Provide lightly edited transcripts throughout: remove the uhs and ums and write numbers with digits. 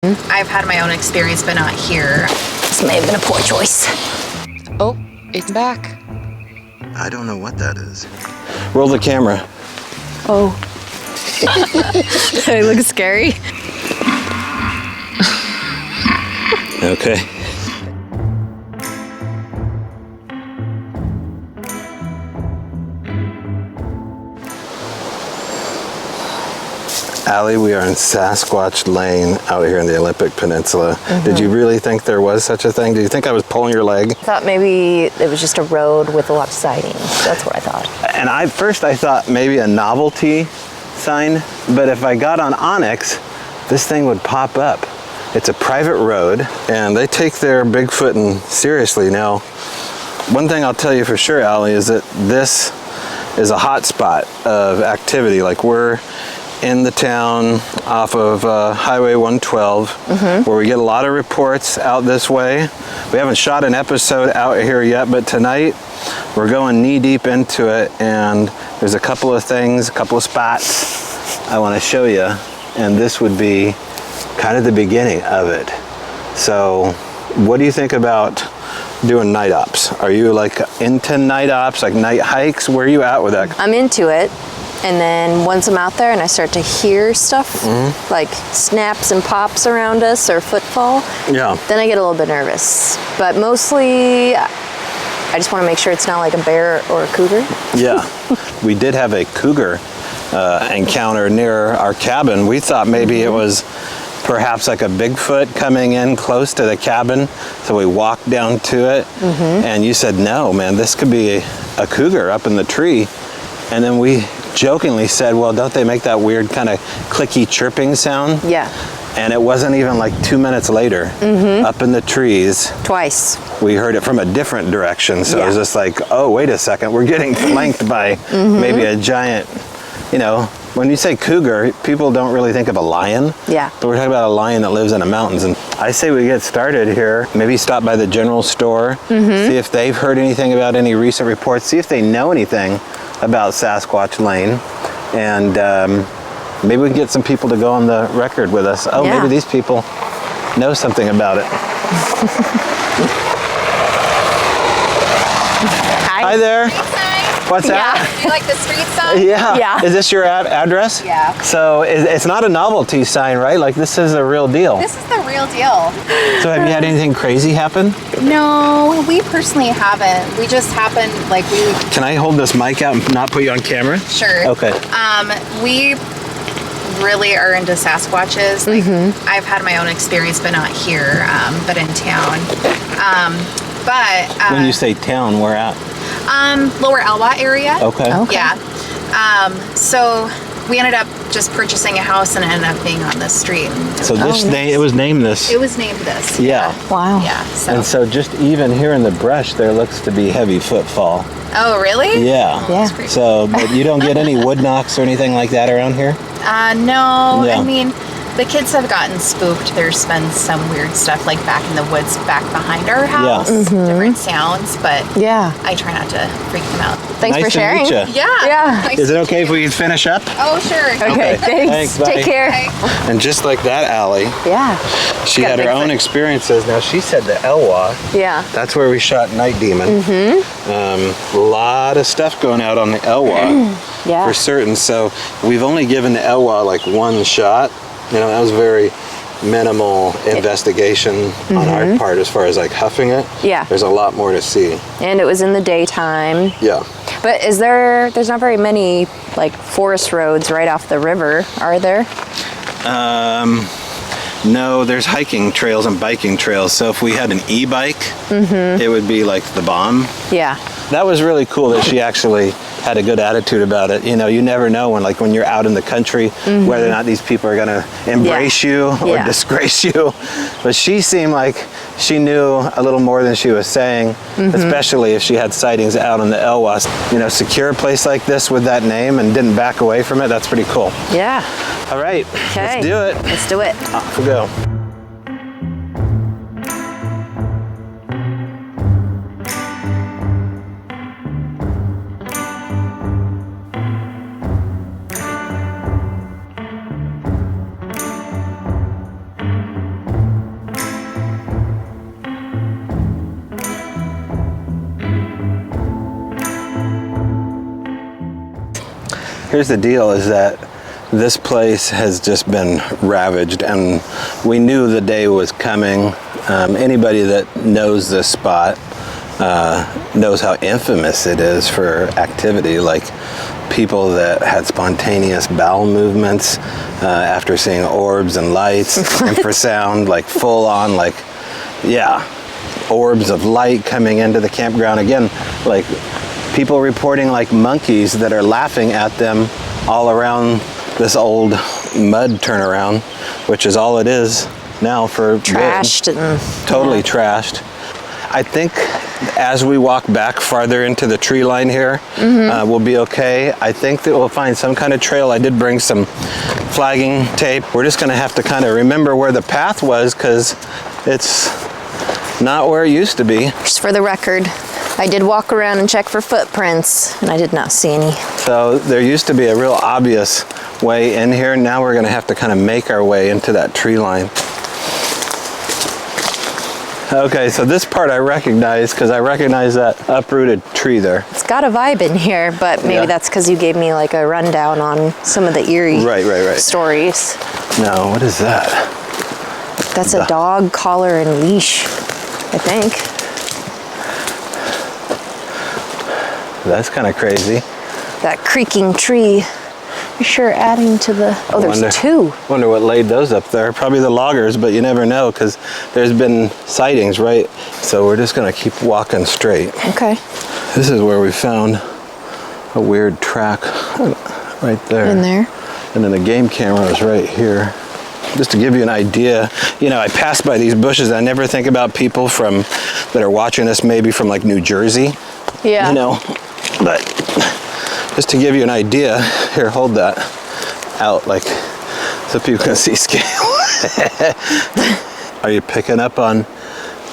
I've had my own experience, but not here. This may have been a poor choice. Oh, it's back. I don't know what that is. Roll the camera. Oh. It looks scary. Okay. Allie, we are in Sasquatch Lane out here in the Olympic Peninsula. Did you really think there was such a thing? Did you think I was pulling your leg? I thought maybe it was just a road with a lot of sightings. That's what I thought. And I thought maybe a novelty sign, but if I got on Onyx, this thing would pop up. It's a private road, and they take their Bigfooting seriously. Now, one thing I'll tell you for sure, Allie, is that this is a hot spot of activity. Like, we're in the town off of Highway 112, where we get a lot of reports out this way. We haven't shot an episode out here yet, but tonight we're going knee deep into it, and there's a couple of things, a couple of spots I want to show you, and this would be kind of the beginning of it. So what do you think about doing night ops? Are you like into night ops, like night hikes? Where are you at with that? I'm into it. And then once I'm out there and I start to hear stuff, like snaps and pops around us or footfall, then I get a little bit nervous. But mostly, I just want to make sure it's not like a bear or a cougar. Yeah, we did have a cougar encounter near our cabin. We thought maybe it was perhaps like a Bigfoot coming in close to the cabin. So we walked down to it, and you said, no, man, this could be a cougar up in the tree. And then we jokingly said, well, don't they make that weird kind of clicky chirping sound? Yeah. And it wasn't even like 2 minutes later, up in the trees. Twice. We heard it from a different direction. So it was just like, oh, wait a second, we're getting flanked by maybe a giant, you know, when you say cougar, people don't really think of a lion. Yeah. But we're talking about a lion that lives in the mountains. And I say we get started here, maybe stop by the general store, see if they've heard anything about any recent reports, see if they know anything about Sasquatch Lane, and maybe we can get some people to go on the record with us. Oh, maybe these people know something about it. Hi there. What's that? Do you like the street sign? Yeah. Is this your address? Yeah. So it's not a novelty sign, right? Like, this is a real deal. This is the real deal. So have you had anything crazy happen? No, we personally haven't. We just happened, like we... Can I hold this mic out and not put you on camera? Sure. Okay. We really are into Sasquatches. Like, I've had my own experience, but not here, but in town. When you say town, where at? Lower Elba area. Okay. Yeah. So we ended up just purchasing a house and ended up being on this street. So this it was named this. It was named this. Yeah. Wow. Yeah. So. And so just even here in the brush, there looks to be heavy footfall. Oh, really? Yeah. Yeah. So, but you don't get any wood knocks or anything like that around here? No. Yeah. I mean, the kids have gotten spooked. There's been some weird stuff like back in the woods back behind our house. Different sounds, but I try not to freak them out. Thanks Nice for to sharing. meet you. Yeah. Nice Is it to okay meet if we can finish up? you. Oh, sure. Okay, thanks. Bye. Take care. Bye. And just like that, Allie, she Got had her Bigfoot. own experiences. Now, she said the Elwha. Yeah. That's where we shot Night Demon. A lot of stuff going out on the Elwha for certain. So we've only given the Elwha like one shot. You know, that was very minimal investigation on our part as far as like huffing it. Yeah. There's a lot more to see. And it was in the daytime. Yeah. But there's not very many like forest roads right off the river, are there? No, there's hiking trails and biking trails. So if we had an e-bike, it would be like the bomb. Yeah. That was really cool that she actually had a good attitude about it. You know, you never know when you're out in the country, whether or not these people are going to embrace you or disgrace you. But she seemed like she knew a little more than she was saying, especially if she had sightings out on the Elwha. You know, secure a place like this with that name and didn't back away from it. That's pretty cool. Yeah. All right, let's do it. Let's do it. Off we go. here's the deal is that this place has just been ravaged, and we knew the day was coming. Anybody that knows this spot knows how infamous it is for activity, like people that had spontaneous bowel movements after seeing orbs and lights, infrasound, like full on, like, yeah, orbs of light coming into the campground. Again, like people reporting like monkeys that are laughing at them all around this old mud turnaround, which is all it is now for trashed and totally trashed. I think as we walk back farther into the tree line here, we'll be okay. I think that we'll find some kind of trail. I did bring some flagging tape. We're just gonna have to kind of remember where the path was, because it's not where it used to be. Just for the record, I did walk around and check for footprints, and I did not see any. So there used to be a real obvious way in here. Now we're gonna have to kind of make our way into that tree line. Okay, so this part I recognize, because I recognize that uprooted tree there. It's got a vibe in here, but maybe that's because you gave me like a rundown on some of the eerie stories. No, what is that? That's a dog collar and leash, I think. That's kind of crazy. That creaking tree. For sure adding to the, oh, there's two. Wonder what laid those up there. Probably the loggers, but you never know, because there's been sightings, right? So we're just gonna keep walking straight. Okay. This is where we found a weird track right there. In there. And then the game camera is right here. Just to give you an idea, you know, I pass by these bushes. I never think about people that are watching us maybe from like New Jersey. Yeah. You know, but just to give you an idea, here, hold that out, like, so people can see scale. Are you picking up on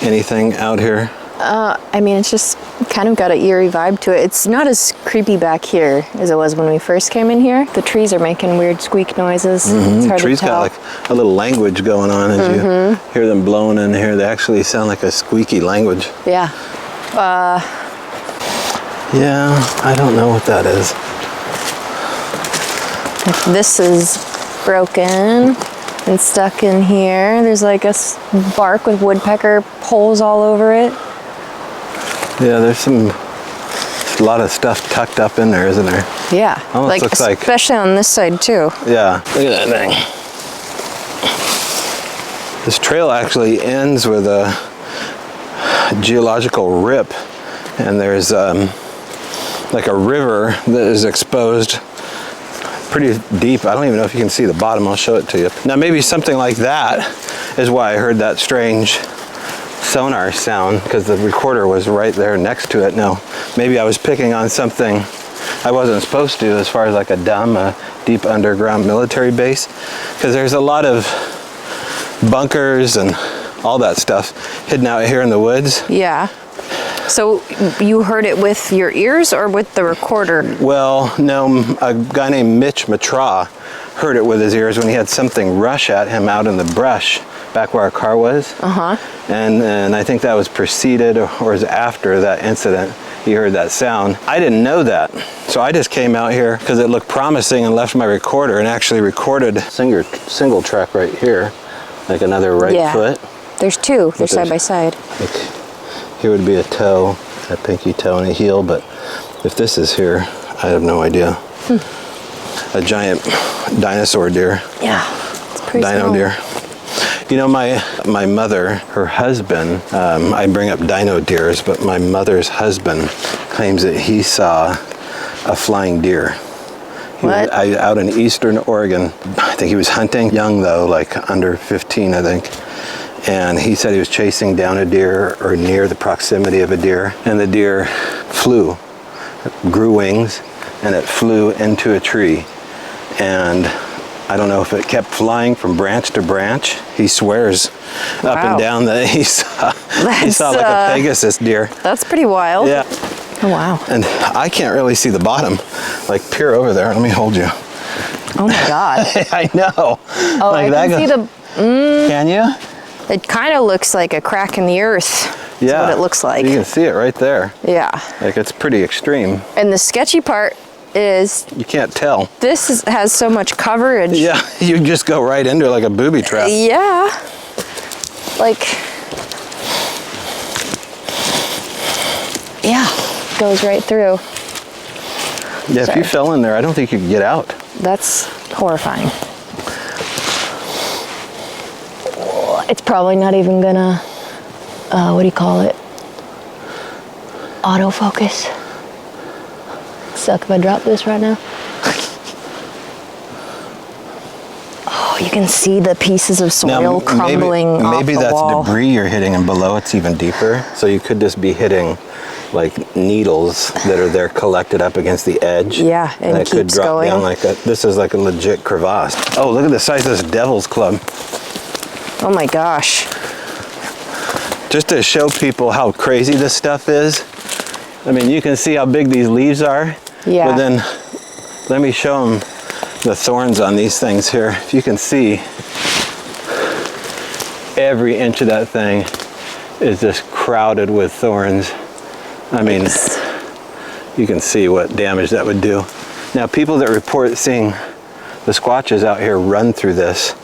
anything out here? I mean, it's just kind of got an eerie vibe to it. It's not as creepy back here as it was when we first came in here. The trees are making weird squeak noises. It's hard The trees to tell. got like a little language going on as you hear them blowing in here. They actually sound like a squeaky language. Yeah. Yeah, I don't know what that is. This is broken and stuck in here. There's like a bark with woodpecker holes all over it. Yeah, there's a lot of stuff tucked up in there, isn't there? Yeah, Almost looks like, especially on this side too. Yeah, look at that thing. This trail actually ends with a geological rip, and there's like a river that is exposed pretty deep. I don't even know if you can see the bottom. I'll show it to you. Now maybe something like that is why I heard that strange sonar sound, because the recorder was right there next to it. Now maybe I was picking on something I wasn't supposed to, as far as like a deep underground military base, because there's a lot of bunkers and all that stuff hidden out here in the woods. Yeah. So you heard it with your ears or with the recorder? Well, no, a guy named Mitch Matra heard it with his ears when he had something rush at him out in the brush back where our car was. And I think that was preceded or was after that incident. He heard that sound. I didn't know that. So I just came out here because it looked promising and left my recorder and actually recorded single track right here, like another foot. There's two. They're side by side. Here would be a toe, a pinky toe and a heel, but if this is here, I have no idea. A giant dinosaur deer. Yeah, it's pretty Dino small. deer. You know, my mother, her husband, I bring up dino deers, but my mother's husband claims that he saw a flying deer. He was out in eastern Oregon. I think he was hunting, young though, like under 15, I think. And he said he was chasing down a deer or near the proximity of a deer, and the deer flew, grew wings, and it flew into a tree. And I don't know if it kept flying from branch to branch. He swears up and down that he saw like a Pegasus deer. That's pretty wild. Yeah. Oh, wow. And I can't really see the bottom. Like, peer over there. Let me hold you. Oh my God. I know. Oh, like I can see the... Can you? It kind of looks like a crack in the earth. Yeah. That's what it looks like. You can see it right there. Yeah. Like, it's pretty extreme. And the sketchy part It is. You can't tell. Has so much coverage. Yeah, you just go right into it like a booby trap. Yeah. Like, yeah, goes right through. Yeah, Sorry. if you fell in there, I don't think you could get out. That's horrifying. It's probably not even gonna, what do you call it? Autofocus. Suck if I drop this right now. Oh, you can see the pieces of soil crumbling off the wall. Maybe that's debris you're hitting, and below it's even deeper. So you could just be hitting like needles that are there collected up against the edge. Yeah, and it could keeps drop going. down like that. This is like a legit crevasse. Oh, look at the size of this devil's club. Oh my gosh. Just to show people how crazy this stuff is. I mean, you can see how big these leaves are. Yeah. But then let me show them the thorns on these things here. If you can see, every inch of that thing is just crowded with thorns. I mean, you can see what damage that would do. Now, people that report seeing the Squatches out here run through this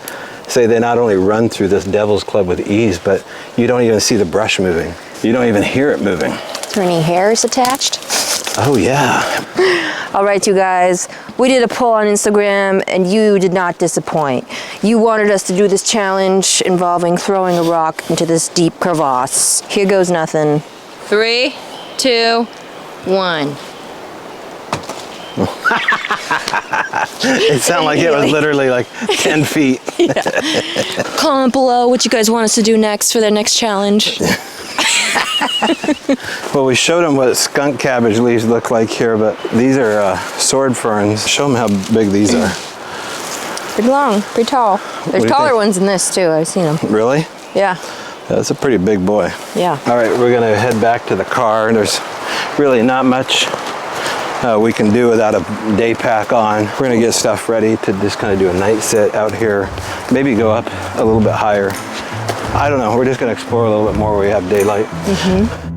say they not only run through this devil's club with ease, but you don't even see the brush moving. You don't even hear it moving. Is there any hairs attached? Oh, yeah. All right, you guys, we did a poll on Instagram and you did not disappoint. You wanted us to do this challenge involving throwing a rock into this deep crevasse. Here goes nothing. 3, 2, 1. It sounded like it was literally like 10 feet. Yeah. Comment below what you guys want us to do next for their next challenge. Well, we showed them what skunk cabbage leaves look like here, but these are sword ferns. Show them how big these are. Pretty long, pretty tall. There's taller ones than this too, I've seen them. Really? Yeah. That's a pretty big boy. Yeah. All right, we're gonna head back to the car. There's really not much we can do without a day pack on. We're gonna get stuff ready to just kind of do a night sit out here. Maybe go up a little bit higher. I don't know, we're just gonna explore a little bit more where we have daylight. Mm-hmm.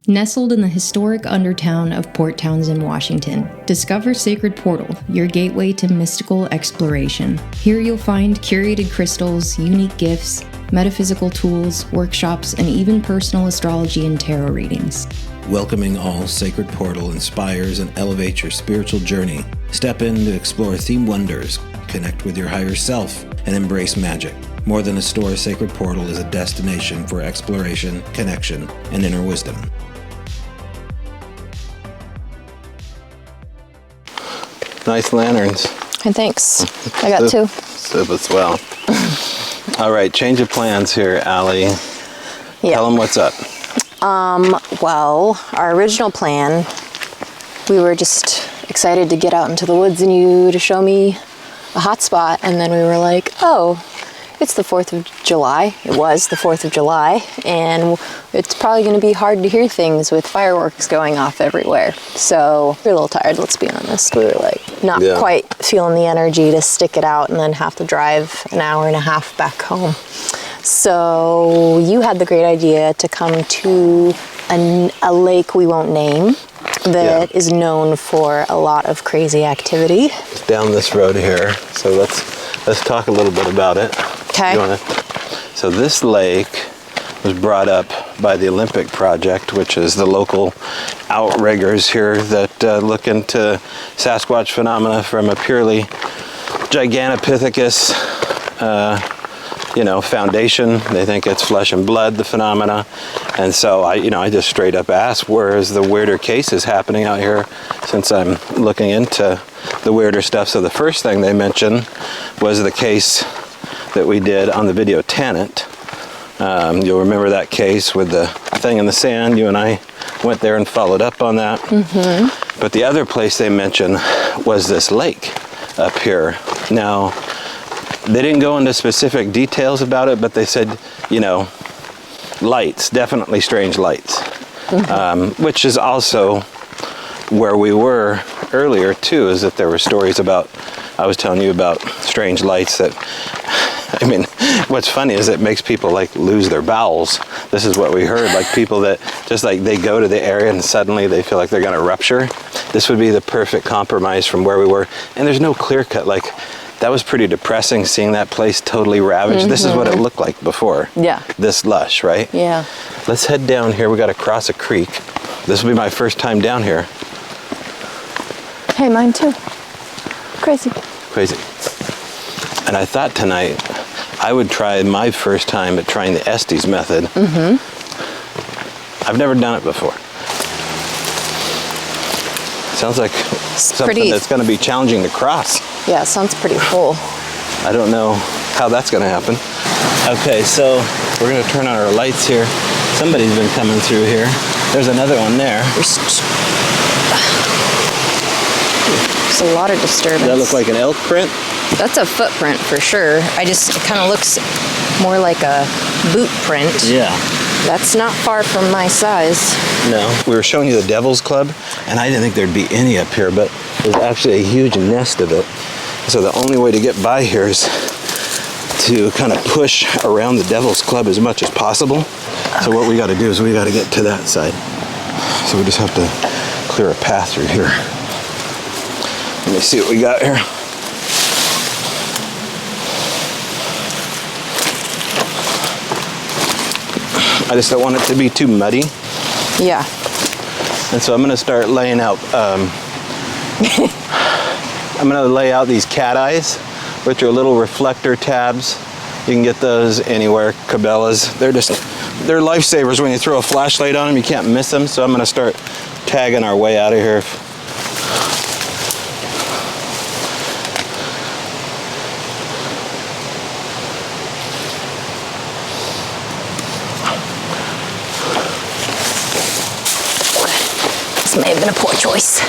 Nestled in the historic undertown of Port Townsend, Washington, discover Sacred Portal, your gateway to mystical exploration. Here you'll find curated crystals, unique gifts, metaphysical tools, workshops, and even personal astrology and tarot readings. Welcoming all, Sacred Portal inspires and elevates your spiritual journey. Step in to explore themed wonders, connect with your higher self, and embrace magic. More than a store, Sacred Portal is a destination for exploration, connection, and inner wisdom. Nice lanterns. And thanks. I got 2. Sip as well. All right, change of plans here, Allie. Yeah. Tell them what's up. Well, our original plan, we were just excited to get out into the woods and you to show me a hot spot, and then we were like, oh, it's the 4th of July. It was the 4th of July, and it's probably going to be hard to hear things with fireworks going off everywhere. So we're a little tired, let's be honest. We were like not quite feeling the energy to stick it out and then have to drive an hour and a half back home. So you had the great idea to come to a lake we won't name that is known for a lot of crazy activity. It's down this road here, so let's talk a little bit about it. Okay. So this lake was brought up by the Olympic Project, which is the local outriggers here that look into Sasquatch phenomena from a purely Gigantopithecus foundation. They think it's flesh and blood, the phenomena. And so I just straight up asked, where is the weirder cases happening out here, since I'm looking into the weirder stuff. So the first thing they mentioned was the case that we did on the video Tenant. You'll remember that case with the thing in the sand. You and I went there and followed up on that. Mm-hmm. But the other place they mentioned was this lake up here. Now, they didn't go into specific details about it, but they said, lights, definitely strange lights, which is also where we were earlier too, is that there were stories about, I was telling you about strange lights that, I mean, what's funny is it makes people like lose their bowels. This is what we heard, like people that just like they go to the area and suddenly they feel like they're gonna rupture. This would be the perfect compromise from where we were. And there's no clear cut, like that was pretty depressing seeing that place totally ravaged. This is what it looked like before. Yeah. This lush, right? Yeah. Let's head down here. We gotta cross a creek. This will be my first time down here. Hey, mine too. Crazy. Crazy. And I thought tonight I would try my first time at trying the Estes method. I've never done it before. Sounds like something that's going to be challenging to cross. Yeah, it sounds pretty full. I don't know how that's going to happen. Okay, so we're going to turn on our lights here. Somebody's been coming through here. There's another one there. There's a lot of disturbance. Does that look like an elk print? That's a footprint for sure. It kind of looks more like a boot print. Yeah. That's not far from my size. No. We were showing you the Devil's Club, and I didn't think there'd be any up here, but there's actually a huge nest of it. So the only way to get by here is to kind of push around the Devil's Club as much as possible. So what we got to do is we got to get to that side. So we just have to clear a path through here. Let me see what we got here. I just don't want it to be too muddy. Yeah. And so I'm going to start laying out, I'm going to lay out these cat eyes, which are little reflector tabs. You can get those anywhere, Cabela's. They're lifesavers when you throw a flashlight on them. You can't miss them. So I'm going to start tagging our way out of here. This may have been a poor choice.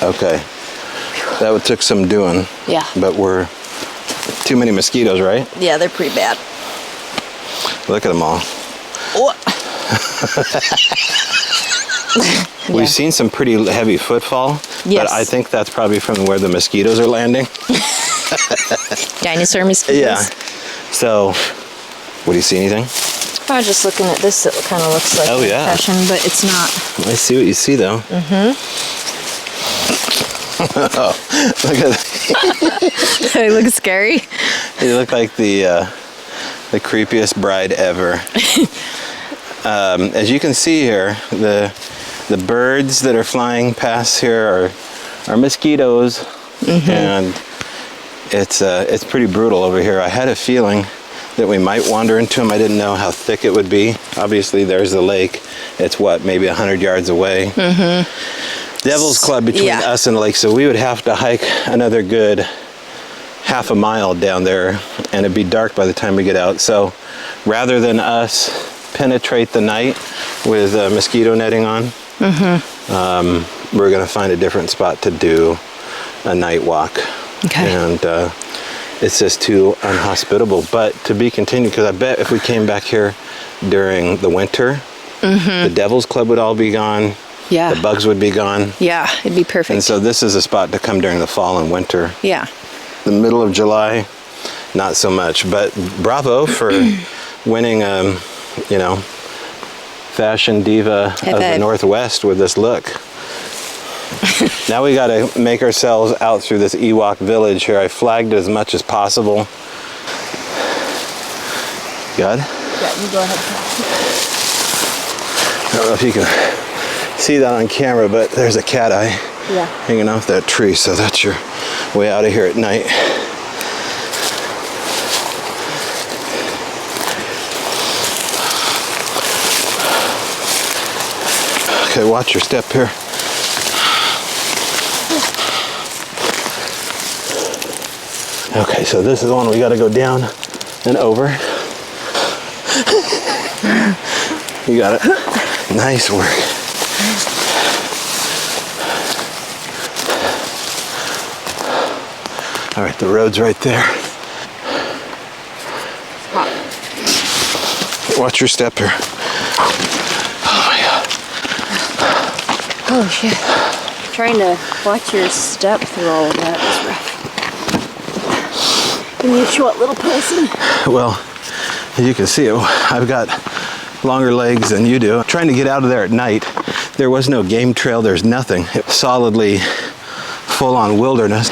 Okay, that took some doing. Yeah. But we're too many mosquitoes, right? Yeah, they're pretty bad. Look at them all. Oh. We've seen some pretty heavy footfall, yes. But I think that's probably from where the mosquitoes are landing. Dinosaur mosquitoes. Yeah. So, what do you see anything? I was just looking at this. It kind of looks like an impression, but it's not. I see what you see, though. Oh, look at that. They look scary. You look like the creepiest bride ever. As you can see here, the birds that are flying past here are mosquitoes, and it's pretty brutal over here. I had a feeling that we might wander into them. I didn't know how thick it would be. Obviously, there's the lake. It's what, maybe 100 yards away. Devil's Club between us and the lake, so we would have to hike another good half a mile down there, and it'd be dark by the time we get out. So rather than us penetrate the night with mosquito netting on, we're going to find a different spot to do a night walk. Okay. And it's just too unhospitable, but to be continued, because I bet if we came back here during the winter, the Devil's Club would all be gone. Yeah. The bugs would be gone. Yeah, it'd be perfect. And so this is a spot to come during the fall and winter. Yeah. The middle of July, not so much. But bravo for winning, Fashion Diva of the Northwest with this look. Now we got to make ourselves out through this Ewok village here. I flagged it as much as possible. Good? Yeah, you go ahead. I don't know if you can see that on camera, but there's a cat eye hanging off that tree, so that's your way out of here at night. Okay, watch your step here. Okay, so this is the one we got to go down and over. You got it. Nice work. All right, the road's right there. Watch your step here. Oh my God. Oh shit. Trying to watch your step through all of that is rough. And you short little person. Well, you can see it. I've got longer legs than you do. Trying to get out of there at night. There was no game trail, there's nothing. It was solidly full-on wilderness.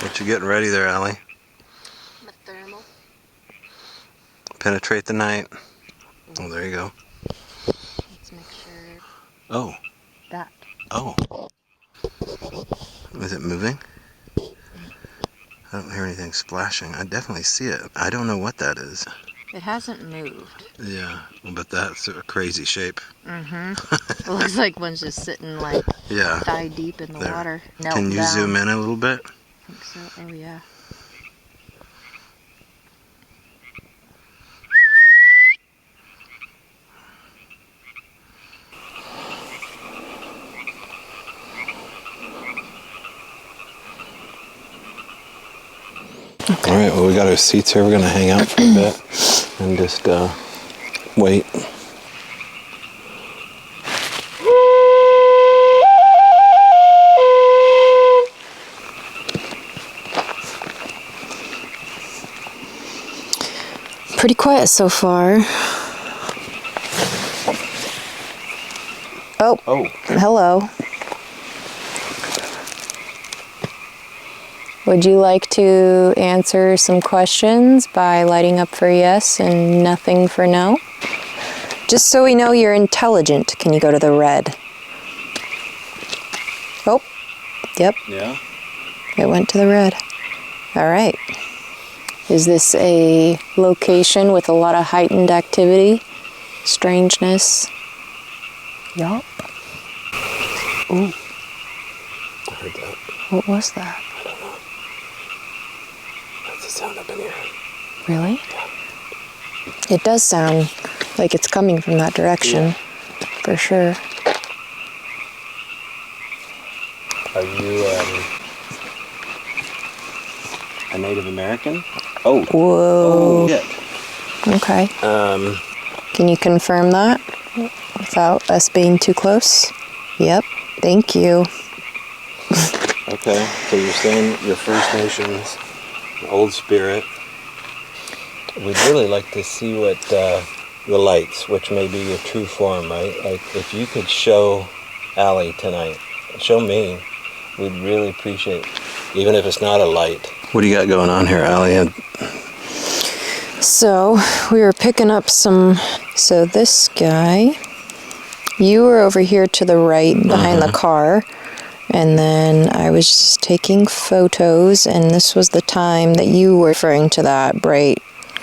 What you getting ready there, Allie? The thermal. Penetrate the night. Oh, there you go. Let's make sure. Oh. That. Oh. Is it moving? I don't hear anything splashing. I definitely see it. I don't know what that is. It hasn't moved. Yeah, but that's a crazy shape. Mm-hmm. It looks like one's just sitting like thigh deep in the water. Can you zoom in a little bit? I think so. Oh yeah. All right, well, we got our seats here. We're going to hang out for a bit and just wait. Pretty quiet so far. Oh. Hello. Would you like to answer some questions by lighting up for yes and nothing for no? Just so we know you're intelligent, can you go to the red? Oh, yep. Yeah. It went to the red. All right. Is this a location with a lot of heightened activity? Strangeness? Yup. Ooh. I heard that. What was that? That's the sound up in here. Really? It does sound like it's coming from that direction, for sure. Are you a Native American? Oh. Whoa. Oh, shit. Okay. Can you confirm that without us being too close? Yep. Thank you. Okay, so you're saying you're First Nations, Old Spirit. We'd really like to see what the lights, which may be your true form, right? Like if you could show Allie tonight, show me, we'd really appreciate it, even if it's not a light. What do you got going on here, Allie? So we were picking up some, so this guy, you were over here to the right behind the car. And then I was just taking photos, and this was the time that you were referring to that bright,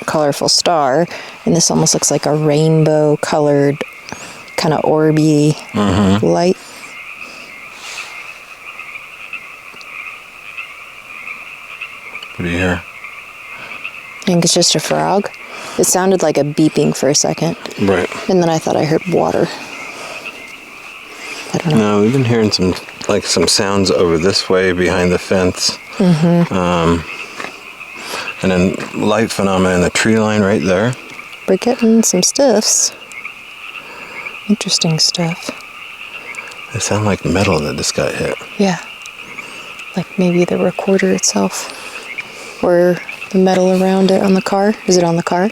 colorful star. And this almost looks like a rainbow-colored, kind of orby light. What do you hear? I think it's just a frog. It sounded like a beeping for a second. Right. And then I thought I heard water. I don't know. No, we've been hearing some sounds over this way behind the fence. And then light phenomena in the tree line right there. We're getting some stuffs. Interesting stuff. They sound like metal that just got hit. Yeah. Like maybe the recorder itself. Or the metal around it on the car. Is it on the car?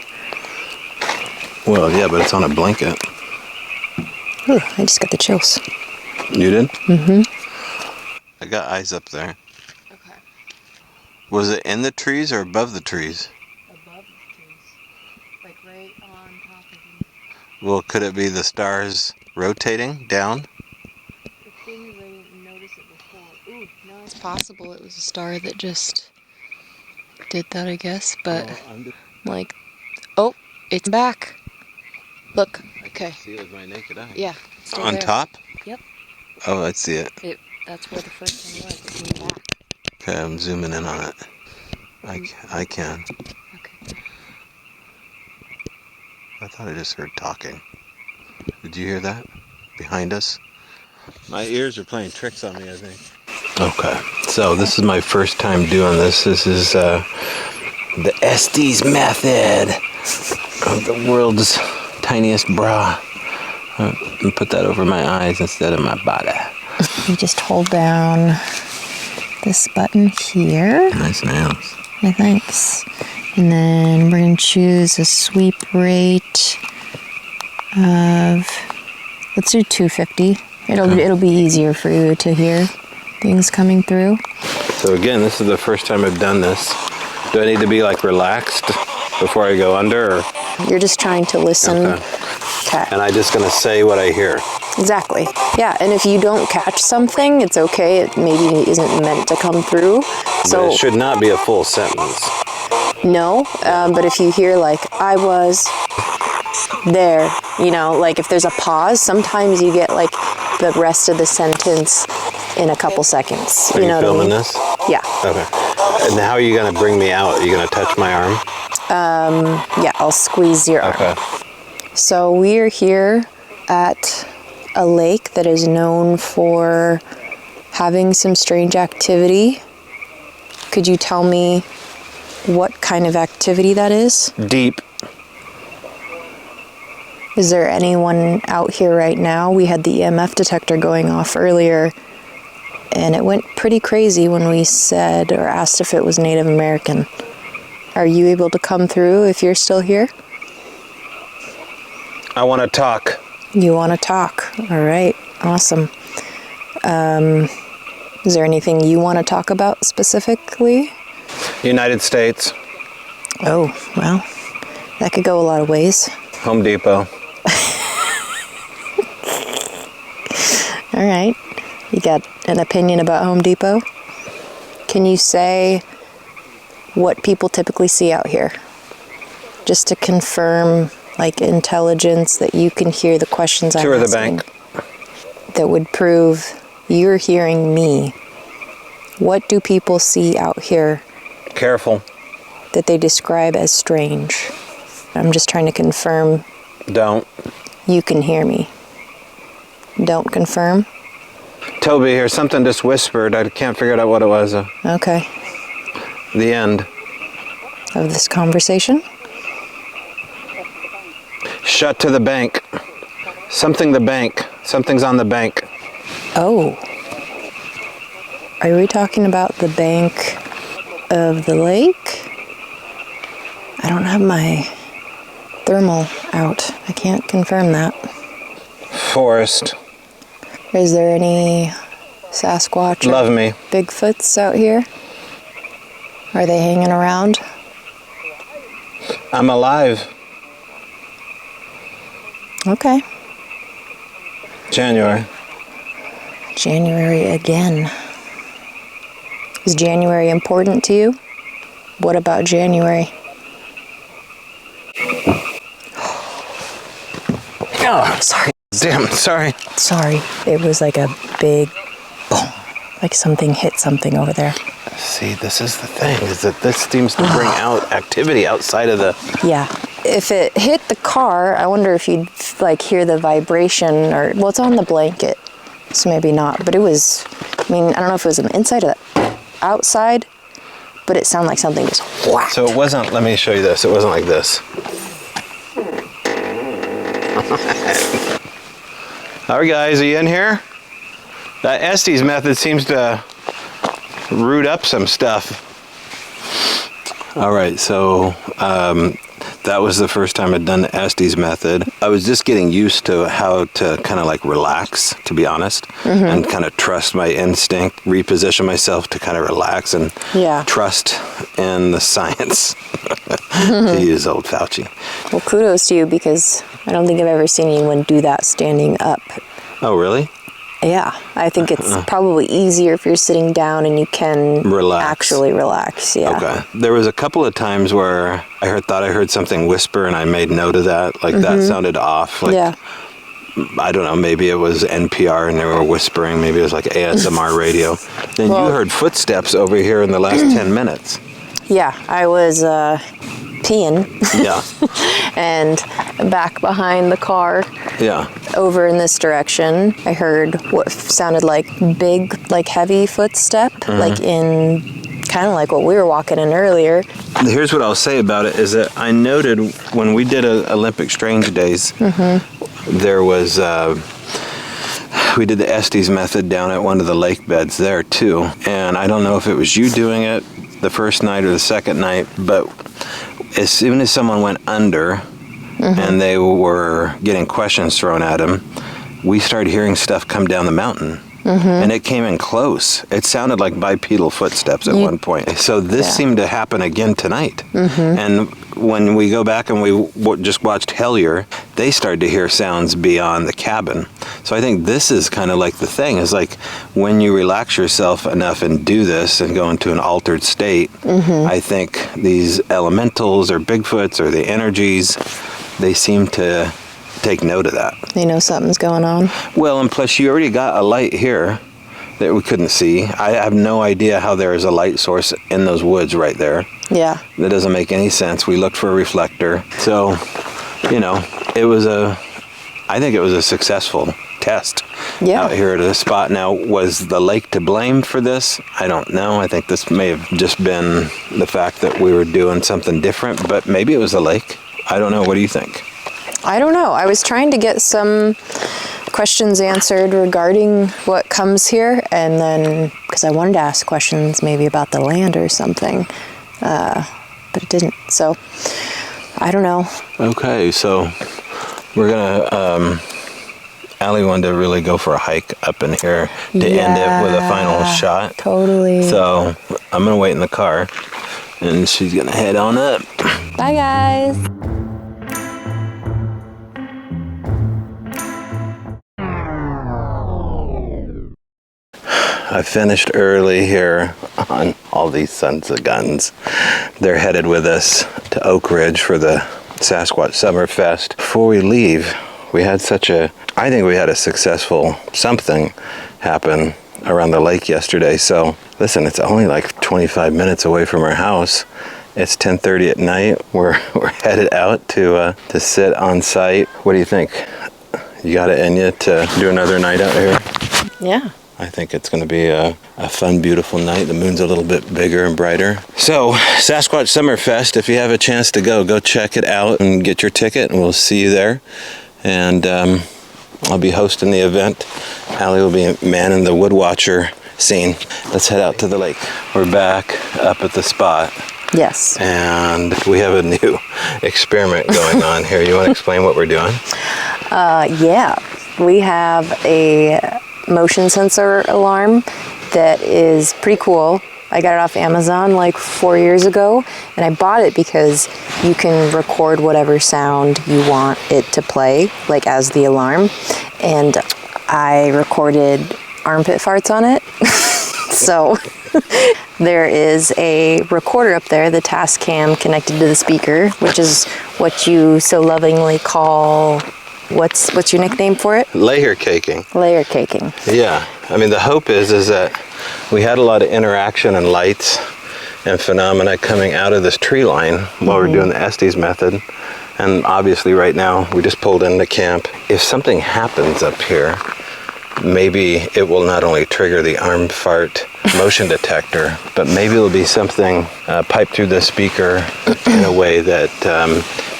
Well, yeah, but it's on a blanket. Ooh, I just got the chills. You did? Mm-hmm. I got eyes up there. Okay. Was it in the trees or above the trees? Above the trees. Like right on top of them. Well, could it be the stars rotating down? The thing is, I didn't notice it before. Ooh, no, it's possible it was a star that just did that, I guess. But, oh, it's back. Look, okay. I see it with my naked eye. Yeah. It's still On there. top? Yep. Oh, I see it. That's where the first one was. It came back. Okay, I'm zooming in on it. I can. Okay. I thought I just heard talking. Did you hear that? Behind us? My ears are playing tricks on me, I think. Okay, so this is my first time doing this. This is the Estes method of the world's tiniest bra. I'm gonna put that over my eyes instead of my body. You just hold down this button here. Nice nails. Yeah, thanks. And then we're going to choose a sweep rate of, let's do 250. It'll be easier for you to hear things coming through. So again, this is the first time I've done this. Do I need to be like relaxed before I go under? Or? You're just trying to listen. Okay. And I'm just going to say what I hear. Exactly. Yeah, and if you don't catch something, it's okay. It maybe isn't meant to come through. But it should not be a full sentence. No, but if you hear like, I was there, you know, like if there's a pause, sometimes you get like the rest of the sentence in a couple seconds. Are you know filming what I mean? this? Yeah. Okay. And how are you going to bring me out? Are you going to touch my arm? Yeah, I'll squeeze your arm. Okay. So we are here at a lake that is known for having some strange activity. Could you tell me what kind of activity that is? Deep. Is there anyone out here right now? We had the EMF detector going off earlier, and it went pretty crazy when we said or asked if it was Native American. Are you able to come through if you're still here? I want to talk. You want to talk. All right. Awesome. Is there anything you want to talk about specifically? United States. Oh, well, that could go a lot of ways. Home Depot. All right. You got an opinion about Home Depot? Can you say what people typically see out here? Just to confirm, like, intelligence that you can hear the questions I'm asking. Tour the bank. That would prove you're hearing me. What do people see out here? Careful. That they describe as strange. I'm just trying to confirm. Don't. You can hear me. Don't confirm? Toby, here's something just whispered. I can't figure out what it was. Okay. The end. Of this conversation? Shut to the bank. Something the bank. Something's on the bank. Oh. Are we talking about the bank of the lake? I don't have my thermal out. I can't confirm that. Forest. Is there any Sasquatch or Love me. Bigfoots out here? Are they hanging around? I'm alive. Okay. January. January again. Is January important to you? What about January? Oh, sorry. Damn, sorry. Sorry. It was like a big boom. Like something hit something over there. See, this is the thing, is that this seems to bring out activity outside of the... Yeah. If it hit the car, I wonder if you'd like hear the vibration or, well, it's on the blanket, so maybe not. But it was, I mean, I don't know if it was on the inside or the outside, but it sounded like something just whacked. So it wasn't, let me show you this, it wasn't like this. All right, guys, are you in here? That Estes method seems to root up some stuff. All right, so that was the first time I'd done the Estes method. I was just getting used to how to kind of like relax, to be honest, and kind of trust my instinct, reposition myself to kind of relax and trust in the science, to use old Fauci. Well, kudos to you, because I don't think I've ever seen anyone do that standing up. Oh, really? Yeah, I think it's probably easier if you're sitting down and you can actually relax. Yeah. Okay. There was a couple of times where I thought I heard something whisper, and I made note of that. Like that sounded off. Like, I don't know. Maybe it was NPR and they were whispering. Maybe it was like ASMR radio. Then you heard footsteps over here in the last 10 minutes. Yeah, I was peeing. Yeah. And back behind the car. Yeah. Over in this direction, I heard what sounded like big, like heavy footstep, like in kind of like what we were walking in earlier. Here's what I'll say about it is that I noted when we did Olympic Strange Days, there was, we did the Estes method down at one of the lake beds there too. And I don't know if it was you doing it the first night or the second night, but as soon as someone went under and they were getting questions thrown at them, we started hearing stuff come down the mountain. And it came in close. It sounded like bipedal footsteps at one point. So this seemed to happen again tonight. And when we go back and we just watched Hellier, they started to hear sounds beyond the cabin. So I think this is kind of like the thing, is like when you relax yourself enough and do this and go into an altered state, I think these elementals or Bigfoots or the energies, they seem to take note of that. They know something's going on. Well, and plus you already got a light here that we couldn't see. I have no idea how there is a light source in those woods right there. Yeah. That doesn't make any sense. We looked for a reflector. So, you know, I think it was a successful test out here at this spot. Now, was the lake to blame for this? I don't know. I think this may have just been the fact that we were doing something different, but maybe it was the lake. I don't know. What do you think? I don't know. I was trying to get some questions answered regarding what comes here, and then because I wanted to ask questions maybe about the land or something, but it didn't. So I don't know. Okay, so we're gonna. Allie wanted to really go for a hike up in here to end it with a final shot. Totally. So I'm gonna wait in the car, and she's gonna head on up. Bye, guys. I finished early here on all these sons of guns. They're headed with us to Oak Ridge for the Sasquatch Summerfest. Before we leave, we had I think we had a successful something happen around the lake yesterday. So listen, it's only like 25 minutes away from our house. It's 10:30 at night. We're headed out to sit on site. What do you think? You got it in you to do another night out here? Yeah. I think it's going to be a fun, beautiful night. The moon's a little bit bigger and brighter. So, Sasquatch Summerfest, if you have a chance to go check it out and get your ticket, and we'll see you there. And I'll be hosting the event. Allie will be manning the woodwatcher scene. Let's head out to the lake. We're back up at the spot. Yes. And we have a new experiment going on here. You want to explain what we're doing? Yeah. We have a motion sensor alarm that is pretty cool. I got it off Amazon like 4 years ago, and I bought it because you can record whatever sound you want it to play, like as the alarm. And I recorded armpit farts on it. So there is a recorder up there, the task cam connected to the speaker, which is what you so lovingly call, what's your nickname for it? Layer caking. Layer caking. Yeah. I mean, the hope is that we had a lot of interaction and lights and phenomena coming out of this tree line while we're doing the Estes method. And obviously right now we just pulled into camp. If something happens up here, maybe it will not only trigger the arm fart motion detector, but maybe it'll be something piped through the speaker in a way that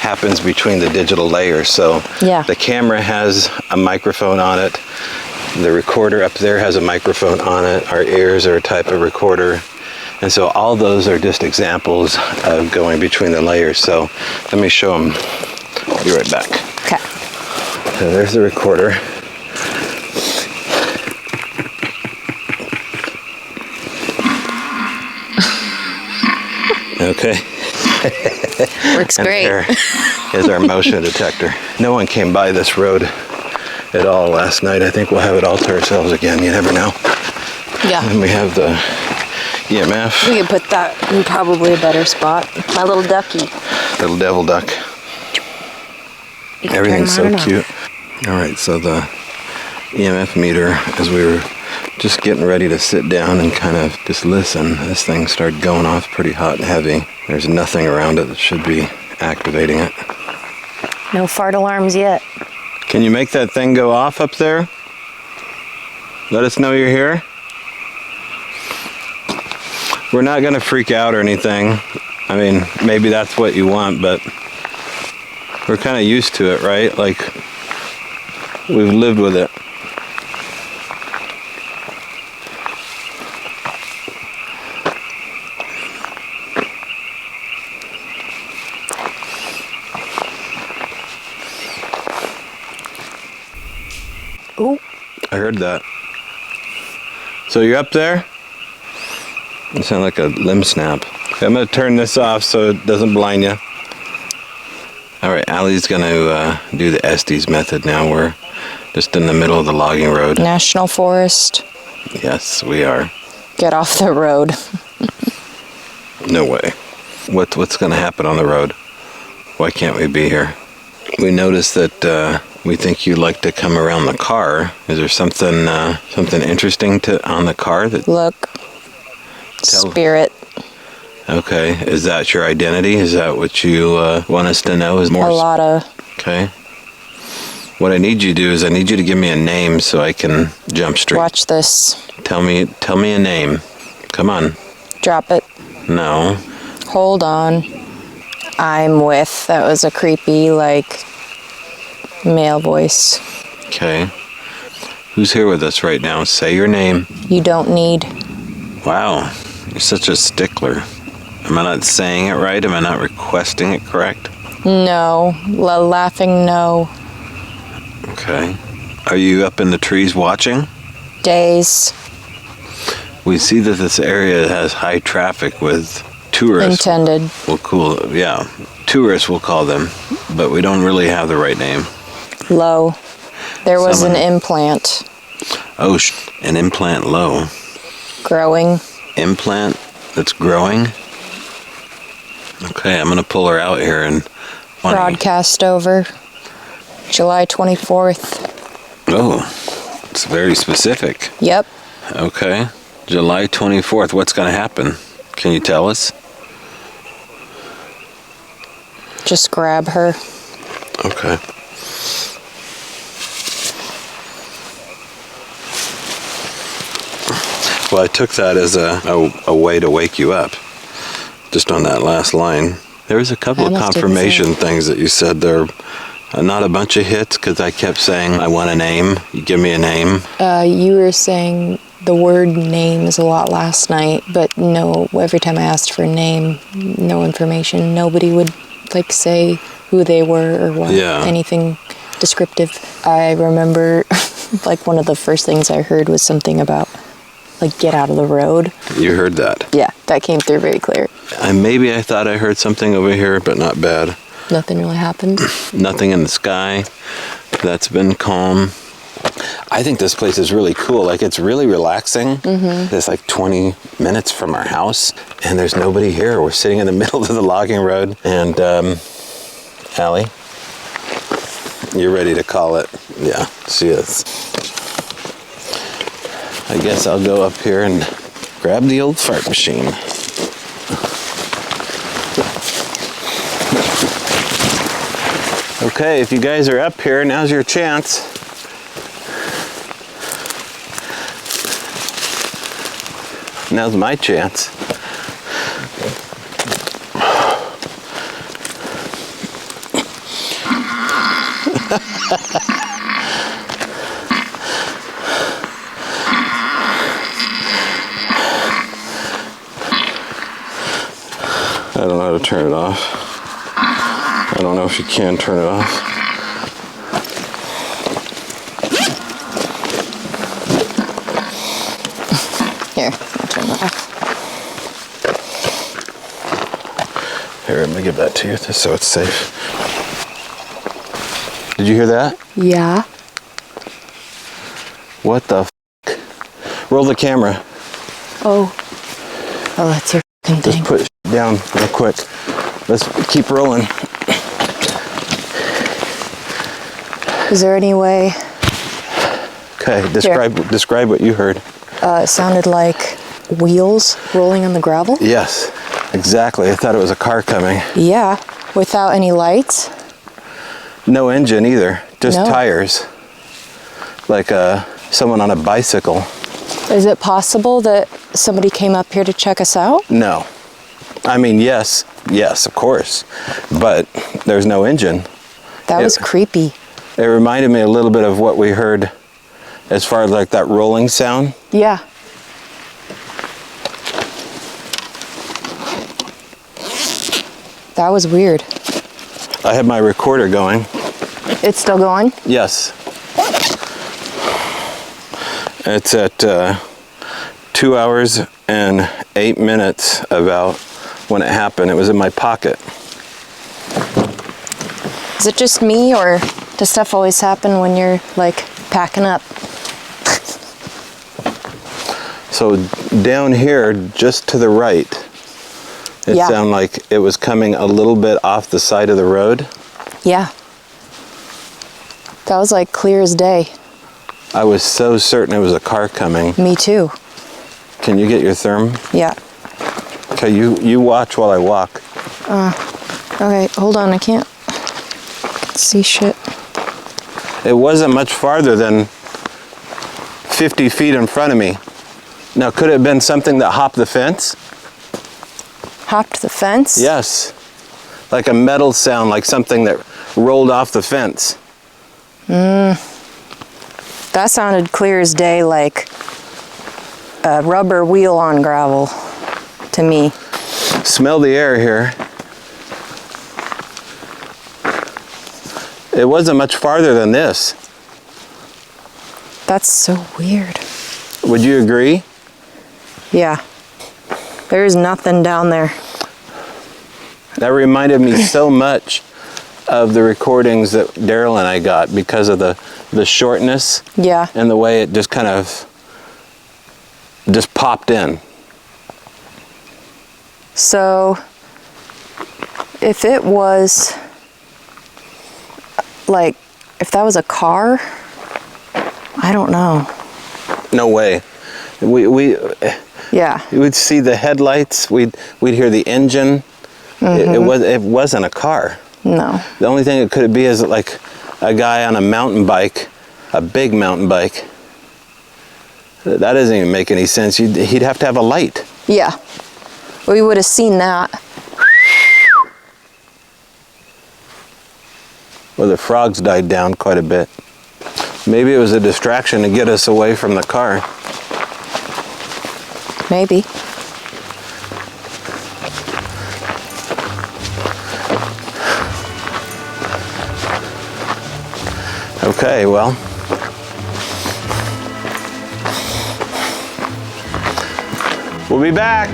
happens between the digital layers. So the camera has a microphone on it. The recorder up there has a microphone on it. Our ears are a type of recorder. And so all those are just examples of going between the layers. So let me show them. I'll be right back. Okay. So there's the recorder. Okay. Works great. There is our motion detector. No one came by this road at all last night. I think we'll have it all to ourselves again. You never know. Yeah. And we have the EMF. We could put that in probably a better spot. My little ducky. Little devil duck. Everything's so cute. All right, so the EMF meter, as we were just getting ready to sit down and kind of just listen, this thing started going off pretty hot and heavy. There's nothing around it that should be activating it. No fart alarms yet. Can you make that thing go off up there? Let us know you're here. We're not going to freak out or anything. I mean, maybe that's what you want, but we're kind of used to it, right? Like, we've lived with it. Oh, I heard that. So you're up there? You sound like a limb snap. I'm going to turn this off so it doesn't blind you. All right, Allie's going to do the Estes method now. We're just in the middle of the logging road. National Forest. Yes, we are. Get off the road. No way. What's going to happen on the road? Why can't we be here? We noticed that we think you like to come around the car. Is there something interesting on the car? Look. Spirit. Okay. Is that your identity? Is that what you want us to know? Is more a lot of. Okay. What I need you to do is I need you to give me a name so I can jump straight. Watch this. Tell me a name. Come on. Drop it. No. Hold on. I'm with. That was a creepy, like, male voice. Okay. Who's here with us right now? Say your name. You don't need. Wow. You're such a stickler. Am I not saying it right? Am I not requesting it correct? No. Laughing no. Okay. Are you up in the trees watching? Days. We see that this area has high traffic with tourists. Intended. Well, cool. Yeah. Tourists, we'll call them. But we don't really have the right name. Low. There was an implant. Oh, an implant low. Growing. Implant that's growing? Okay, I'm going to pull her out here and... Broadcast over. July 24th. Oh, it's very specific. Yep. Okay. July 24th. What's going to happen? Can you tell us? Just grab her. Okay. Well, I took that as a way to wake you up. Just on that last line. There was a couple of confirmation things that you said there. Not a bunch of hits because I kept saying, I want a name. You give me a name. You were saying the word names a lot last night, but no, every time I asked for a name, no information. Nobody would like say who they were or what, anything descriptive. I remember like one of the first things I heard was something about like get out of the road. You heard that? Yeah, that came through very clear. Maybe I thought I heard something over here, but not bad. Nothing really happened. Nothing in the sky. That's been calm. I think this place is really cool. Like, it's really relaxing. Mm-hmm. It's like 20 minutes from our house, and there's nobody here. We're sitting in the middle of the logging road. And, Allie, you're ready to call it. Yeah, she is. I guess I'll go up here and grab the old fart machine. Okay, if you guys are up here, now's your chance. Now's my chance. I don't know how to turn it off. I don't know if you can turn it off. Here, I'll turn it off. Here, let me give that to you just so it's safe. Did you hear that? Yeah. What the f***? Roll the camera. Oh. Oh, that's your f***ing thing. Just put it down real quick. Let's keep rolling. Is there any way? Okay, describe what you heard. It sounded like wheels rolling on the gravel. Yes, exactly. I thought it was a car coming. Yeah, without any lights. No engine either, just tires. Like someone on a bicycle. Is it possible that somebody came up here to check us out? No. I mean, yes, of course. But there's no engine. That was creepy. It reminded me a little bit of what we heard as far as like that rolling sound. Yeah. That was weird. I have my recorder going. It's still going? Yes. It's at 2 hours and 8 minutes about when it happened. It was in my pocket. Is it just me, or does stuff always happen when you're like packing up? So down here, just to the right, it sounded like it was coming a little bit off the side of the road. Yeah. That was like clear as day. I was so certain it was a car coming. Me too. Can you get your therm? Yeah. Okay, you watch while I walk. Okay, hold on, I can't see shit. It wasn't much farther than 50 feet in front of me. Now, could it have been something that hopped the fence? Hopped the fence? Yes. Like a metal sound, like something that rolled off the fence. That sounded clear as day, like a rubber wheel on gravel to me. Smell the air here. It wasn't much farther than this. That's so weird. Would you agree? Yeah. There's nothing down there. That reminded me so much of the recordings that Daryl and I got because of the shortness. Yeah. And the way it just kind of just popped in. So if it was like, if that was a car, I don't know. No way. We would see the headlights. We'd hear the engine. It wasn't a car. No. The only thing it could be is like a guy on a mountain bike, a big mountain bike. That doesn't even make any sense. He'd have to have a light. Yeah. We would have seen that. Well, the frogs died down quite a bit. Maybe it was a distraction to get us away from the car. Maybe. Okay, well. We'll be back.